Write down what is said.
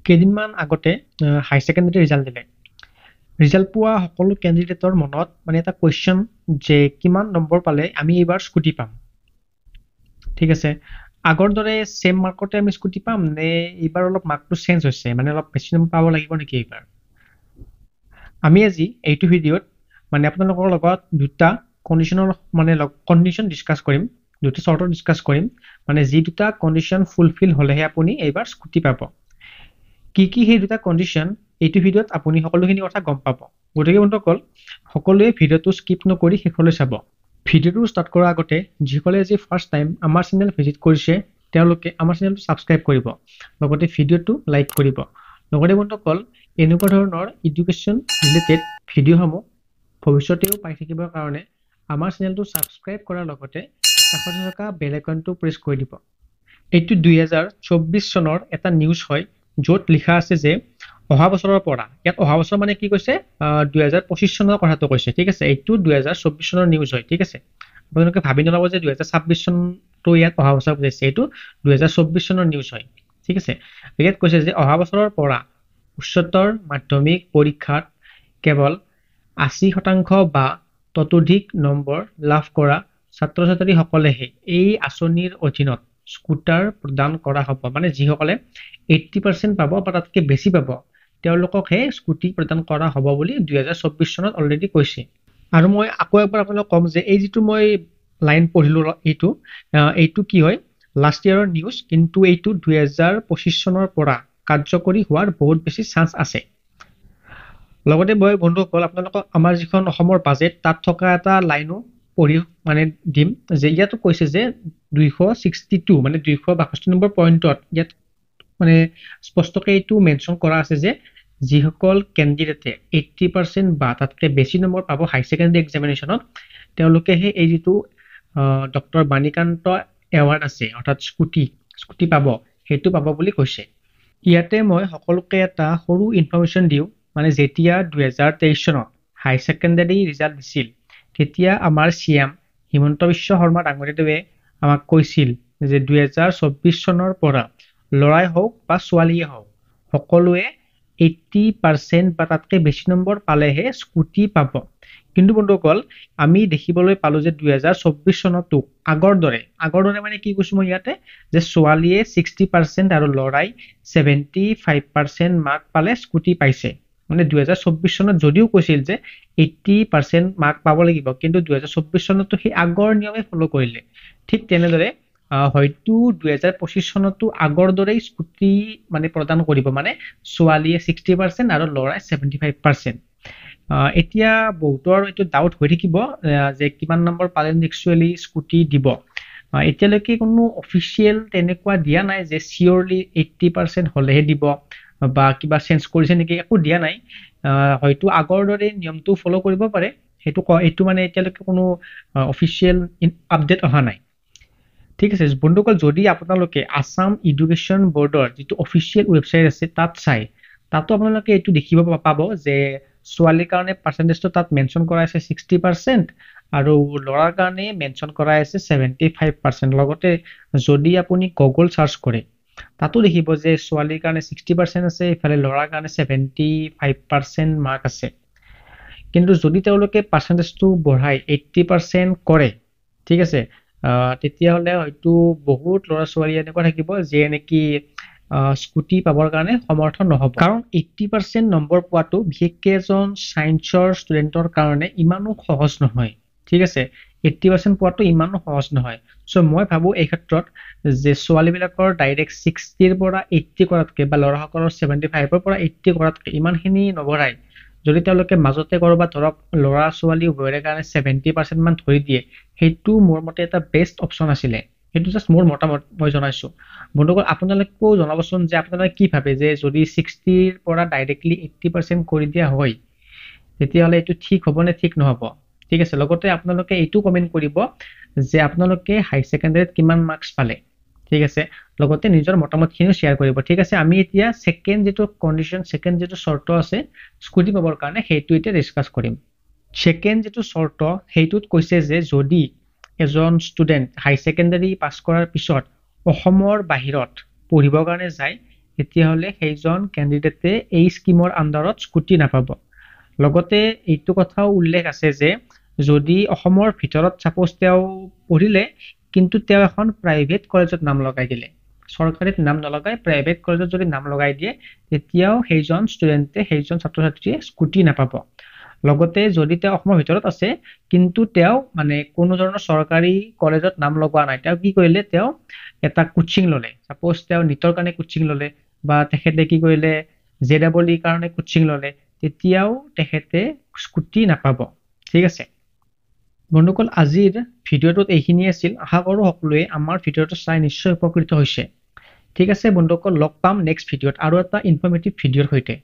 কেইদিনমান আগতে হাই secondary result দিলে। ৰিজাল্ট পোৱা সকলো কেণ্ডিডেটৰ মনত মানে এটা কুৱেশ্যন যে কিমান নম্বৰ পালে আমি এইবাৰ স্কুটি পাম। ঠিক আছে, আগৰ দৰে চেম মাৰ্কতে আমি স্কুটি পাম নে এইবাৰ অলপ মাৰ্কটো চেঞ্জ হৈছে, মানে অলপ বেছি নম্বৰ পাব লাগিব নেকি এইবাৰ? আমি আজি এইটো ভিডিঅ'ত মানে আপোনালোকৰ লগত দুটা কণ্ডিশ্যনৰ মানে কণ্ডিশ্যন ডিছকাছ কৰিম, দুটা চৰ্টত ডিছকাছ কৰিম, মানে যি দুটা কণ্ডিশ্যন ফুলফিল হ'লেহে আপুনি এইবাৰ স্কুটি পাব। কি কি সেই দুটা কণ্ডিশ্যন এইটো ভিডিঅ'ত আপুনি সকলোখিনি কথা গম পাব। গতিকে বন্ধুসকল সকলোৱে ভিডিঅ'টো স্কিপ নকৰি শেষলৈ চাব। ভিডিঅ'টো ষ্টাৰ্ট কৰাৰ আগতে যিসকলে আজি ফাৰ্ষ্ট টাইম আমাৰ চেনেল ভিজিট কৰিছে তেওঁলোকে আমাৰ চেনেলটো ছাবস্ক্ৰাইব কৰিব, লগতে ভিডিঅ'টো লাইক কৰিব। লগতে বন্ধুসকল এনেকুৱা ধৰণৰ এডুকেশ্যন ৰিলেটেড ভিডিঅ'সমূহ ভৱিষ্যতেও পাই থাকিবৰ কাৰণে আমাৰ চেনেলটো ছাবস্ক্ৰাইব কৰাৰ লগতে কাষতে থকা বেল আইকনটো প্ৰেছ কৰি দিব। এইটো 2024 চনৰ এটা নিউজ হয় য'ত লিখা আছে যে অহা বছৰৰ পৰা, ইয়াত অহা বছৰ মানে কি কৈছে 2025 চনৰ কথাটো কৈছে। ঠিক আছে, এইটো 2024 চনৰ নিউজ হয়। ঠিক আছে, আপোনালোকে ভাবি নল'ব যে 2026 চনটো ইয়াত অহা বছৰ বুজাইছে, এইটো 2024 চনৰ নিউজ হয়। ঠিক আছে, ইয়াত কৈছে যে অহা বছৰৰ পৰা উচ্চতৰ মাধ্যমিক পৰীক্ষাত কেৱল 80% বা ততোধিক নম্বৰ লাভ কৰা ছাত্ৰ ছাত্ৰীসকলেহে এই আঁচনিৰ অধীনত স্কুটাৰ প্ৰদান কৰা হ'ব। মানে যিসকলে 80% পাব বা তাতকৈ বেছি পাব তেওঁলোককহে স্কুটি প্ৰদান কৰা হ'ব বুলি 2024 চনত অলৰেডি কৈছে। আৰু মই আকৌ একবাৰ আপোনালোকক ক'ম যে এই যিটো মই লাইন পঢ়িলোঁ এইটো কি হয় লাষ্ট ইয়াৰৰ নিউজ, কিন্তু এইটো 2025 চনৰ পৰা কাৰ্যকৰী হোৱাৰ বহুত বেছি চান্স আছে। লগতে মই বন্ধুসকল আপোনালোকক আমাৰ যিখন অসমৰ বাজেট তাত থকা এটা লাইনো পঢ়ি মানে দিম যে ইয়াতো কৈছে যে 262 মানে 262 নম্বৰ পইণ্টত ইয়াত মানে স্পষ্টকৈ এইটো মেনশ্যন কৰা আছে যে যিসকল কেণ্ডিডেটে 80% বা তাতকৈ বেছি নম্বৰ পাব হাই ছেকেণ্ডাৰী এক্সামিনেশ্যনত তেওঁলোকেহে এই যিটো ডক্টৰ বাণীকান্ত এৱাৰ্ড আছে অৰ্থাৎ স্কুটি পাব, সেইটো পাব বুলি কৈছে। ইয়াতে মই সকলোকে এটা সৰু ইনফৰমেশ্যন দিওঁ, মানে যেতিয়া 2023 চনত হাই ছেকেণ্ডাৰী ৰিজাল্ট দিছিল তেতিয়া আমাৰ CM হিমন্ত বিশ্ব শৰ্মা ডাঙৰীয়াদেৱে আমাক কৈছিল যে 2024 চনৰ পৰা ল'ৰাই হওক বা ছোৱালীয়ে হওক সকলোৱে 80% বা তাতকৈ বেছি নম্বৰ পালেহে স্কুটি পাব। কিন্তু বন্ধুসকল আমি দেখিবলৈ পালো যে 2024 চনতো আগৰ দৰে মানে কি কৈছো মই ইয়াতে যে ছোৱালীয়ে 60% আৰু ল'ৰাই 75% মাৰ্ক পালে স্কুটি পাইছে। মানে 2024 চনত যদিও কৈছিল যে 80% মাৰ্ক পাব লাগিব, কিন্তু 2024 চনতো সেই আগৰ নিয়মে ফলো কৰিলে। ঠিক তেনেদৰে হয়তো 2025 চনতো আগৰ দৰেই স্কুটি মানে প্ৰদান কৰিব, মানে ছোৱালীয়ে 60% আৰু ল'ৰাই 75%। এতিয়া বহুতৰ এইটো ডাউট হৈ থাকিব যে কিমান নম্বৰ পালে একচুৱেলি স্কুটি দিব। এতিয়ালৈকে কোনো অফিচিয়েল তেনেকুৱা দিয়া নাই যে চিয়ৰলি 80% হ'লেহে দিব বা কিবা চেঞ্জ কৰিছে নেকি, একো দিয়া নাই। হয়তো আগৰ দৰে নিয়মটো ফলো কৰিব পাৰে, এইটো মানে এতিয়ালৈকে কোনো অফিচিয়েল আপডেট অহা নাই। ঠিক আছে বন্ধুসকল, যদি আপোনালোকে আসাম এডুকেশ্যন বৰ্ডৰ যিটো অফিচিয়েল ৱেবছাইট আছে তাত চাই, তাতো আপোনালোকে এইটো দেখিব পাব যে ছোৱালীৰ কাৰণে পাৰ্চেণ্টেজটো তাত মেনশ্যন কৰা আছে 60% আৰু ল'ৰাৰ কাৰণে মেনশ্যন কৰা আছে 75%। লগতে যদি আপুনি গুগল চাৰ্চ কৰে তাতো দেখিব যে ছোৱালীৰ কাৰণে 60% আছে, ইফালে ল'ৰাৰ কাৰণে 75% মাৰ্ক আছে। কিন্তু যদি তেওঁলোকে পাৰ্চেণ্টেজটো বঢ়াই 80% কৰে, ঠিক আছে, তেতিয়াহ'লে হয়তো বহুত ল'ৰা ছোৱালী এনেকুৱা থাকিব যিয়ে নেকি স্কুটি পাবৰ কাৰণে সমৰ্থন নহ'ব। কাৰণ 80% নম্বৰ পোৱাটো বিশেষকৈ এজন ছায়েন্সৰ ষ্টুডেণ্টৰ কাৰণে ইমানো সহজ নহয়। ঠিক আছে, 80% পোৱাটো ইমানো সহজ নহয়। চ' মই ভাবোঁ এই ক্ষেত্ৰত যে ছোৱালীবিলাকৰ ডাইৰেক্ট 60ৰ পৰা 80 কৰাতকৈ বা ল'ৰাসকলৰ 75ৰ পৰা 80 কৰাতকৈ ইমানখিনি নবঢ়াই যদি তেওঁলোকে মাজতে কৰবাত ধৰক ল'ৰা ছোৱালী উভয়ৰে কাৰণে 70% মান ধৰি দিয়ে, সেইটো মোৰ মতে এটা বেষ্ট অপশ্যন আছিলে। সেইটো জাষ্ট মোৰ মতামত মই জনাইছো। বন্ধুসকল আপোনালোকেও জনাবচোন যে আপোনালোকে কি ভাবে যে যদি 60ৰ পৰা ডাইৰেক্টলি 80% কৰি দিয়া হয় তেতিয়াহ'লে এইটো ঠিক হ'ব নে ঠিক নহ'ব। ঠিক আছে, লগতে আপোনালোকে এইটো কমেণ্ট কৰিব যে আপোনালোকে হাই ছেকেণ্ডাৰীত কিমান মাৰ্কছ পালে। ঠিক আছে, লগতে নিজৰ মতামতখিনিও শ্বেয়াৰ কৰিব। ঠিক আছে, আমি এতিয়া ছেকেণ্ড যিটো কণ্ডিশ্যন, ছেকেণ্ড যিটো চৰ্ত আছে স্কুটি পাবৰ কাৰণে সেইটো এতিয়া ডিছকাছ কৰিম। ছেকেণ্ড যিটো চৰ্ত সেইটোত কৈছে যে যদি এজন ষ্টুডেণ্ট হাই ছেকেণ্ডাৰী পাছ কৰাৰ পিছত অসমৰ বাহিৰত পঢ়িবৰ কাৰণে যায় তেতিয়াহ'লে সেইজন কেণ্ডিডেটে এই স্কিমৰ আণ্ডাৰত স্কুটি নাপাব। লগতে এইটো কথাও উল্লেখ আছে যে যদি অসমৰ ভিতৰত ছাপোজ তেওঁ পঢ়িলে কিন্তু তেওঁ এখন প্ৰাইভেট কলেজত নাম লগাই দিলে, চৰকাৰীত নাম নলগাই প্ৰাইভেট কলেজত যদি নাম লগাই দিয়ে তেতিয়াও সেইজন ষ্টুডেণ্টে সেইজন ছাত্ৰ ছাত্ৰীয়ে স্কুটি নাপাব। লগতে যদি তেওঁ অসমৰ ভিতৰত আছে কিন্তু তেওঁ মানে কোনো ধৰণৰ চৰকাৰী কলেজত নাম লগোৱা নাই, তেওঁ কি কৰিলে তেওঁ এটা কোচিং ল'লে, ছাপোজ তেওঁ নিটৰ কাৰণে কোচিং ল'লে বা তেখেতে কি কৰিলে JEE কাৰণে কোচিং ল'লে, তেতিয়াও তেখেতে স্কুটি নাপাব। ঠিক আছে বন্ধুসকল, আজিৰ ভিডিঅ'টোত এইখিনি আছিল। আশা কৰোঁ সকলোৱে আমাৰ ভিডিঅ'টো চাই নিশ্চয় উপকৃত হৈছে। ঠিক আছে বন্ধুসকল, লগ পাম নেক্সট ভিডিঅ'ত আৰু এটা ইনফৰ্মেটিভ ভিডিঅ'ৰ সৈতে।